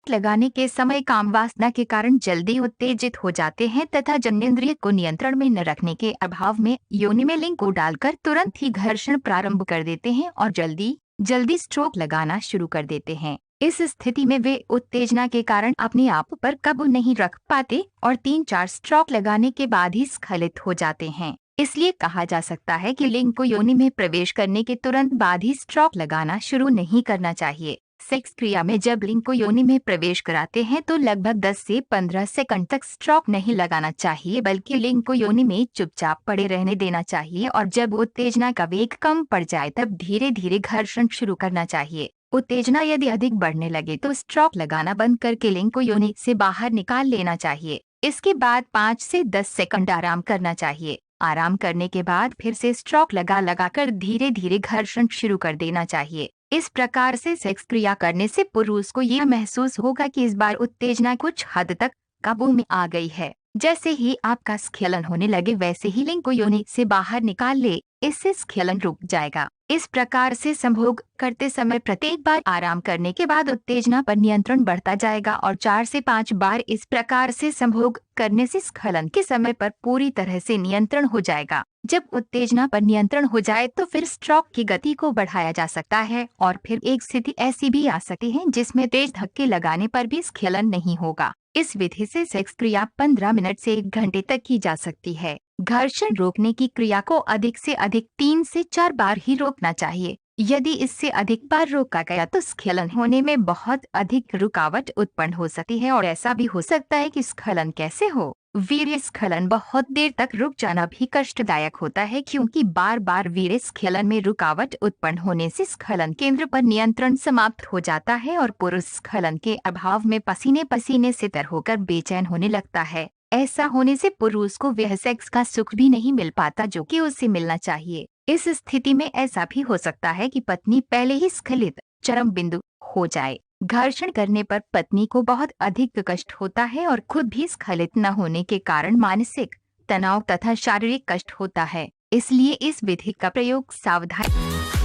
Stroke लगाने के समय काम वासना के कारण जल्दी उत्तेजित हो जाते हैं तथा जननेंद्रिय को नियंत्रण में न रखने के अभाव में योनि में लिंग को डालकर तुरंत ही घर्षण प्रारंभ कर देते हैं और जल्दी जल्दी स्ट्रोक लगाना शुरू कर देते हैं। इस स्थिति में वे उत्तेजना के कारण अपने आप पर काबू नहीं रख पाते और 3-4 स्ट्रोक लगाने के बाद ही स्खलित हो जाते हैं। इसलिए कहा जा सकता है कि लिंग को योनि में प्रवेश करने के तुरंत बाद ही स्ट्रोक लगाना शुरू नहीं करना चाहिए। सेक्स क्रिया में जब लिंग को योनि में प्रवेश कराते हैं तो लगभग 10 से 15 सेकंड तक स्ट्रोक नहीं लगाना चाहिए, बल्कि लिंग को योनि में चुपचाप पड़े रहने देना चाहिए और जब उत्तेजना का वेग कम पड़ जाए तब धीरे धीरे घर्षण शुरू करना चाहिए। उत्तेजना यदि अधिक बढ़ने लगे तो स्ट्रोक लगाना बंद करके लिंग को योनि से बाहर निकाल लेना चाहिए। इसके बाद 5 से 10 सेकंड आराम करना चाहिए। आराम करने के बाद फिर से स्ट्रोक लगाकर धीरे धीरे घर्षण शुरू कर देना चाहिए। इस प्रकार से सेक्स क्रिया करने से पुरुष को यह महसूस होगा कि इस बार उत्तेजना कुछ हद तक काबू में आ गई है। जैसे ही आपका स्खलन होने लगे वैसे ही लिंग को योनि से बाहर निकाल ले, इससे स्खलन रुक जाएगा। इस प्रकार से संभोग करते समय प्रत्येक बार आराम करने के बाद उत्तेजना पर नियंत्रण बढ़ता जाएगा और 4 से 5 बार इस प्रकार से संभोग करने से स्खलन के समय पर पूरी तरह से नियंत्रण हो जाएगा। जब उत्तेजना पर नियंत्रण हो जाए तो फिर स्ट्रोक की गति को बढ़ाया जा सकता है और फिर एक स्थिति ऐसी भी आ सकती है जिसमें तेज धक्के लगाने पर भी स्खलन नहीं होगा। इस विधि से सेक्स क्रिया 15 मिनट से 1 घंटे तक की जा सकती है। घर्षण रोकने की क्रिया को अधिक से अधिक 3 से 4 बार ही रोकना चाहिए। यदि इससे अधिक बार रोका गया तो स्खलन होने में बहुत अधिक रुकावट उत्पन्न हो सकती है और ऐसा भी हो सकता है कि स्खलन कैसे हो। वीर्य स्खलन बहुत देर तक रुक जाना भी कष्टदायक होता है, क्योंकि बार बार वीर्य स्खलन में रुकावट उत्पन्न होने से स्खलन केंद्र पर नियंत्रण समाप्त हो जाता है और पुरुष स्खलन के अभाव में पसीने पसीने से तर होकर बेचैन होने लगता है। ऐसा होने से पुरुष को वह सेक्स का सुख भी नहीं मिल पाता जो कि उसे मिलना चाहिए। इस स्थिति में ऐसा भी हो सकता है कि पत्नी पहले ही स्खलित चरम बिंदु हो जाए। घर्षण करने पर पत्नी को बहुत अधिक कष्ट होता है और खुद भी स्खलित न होने के कारण मानसिक तनाव तथा शारीरिक कष्ट होता है। इसलिए इस विधि का प्रयोग सावधानी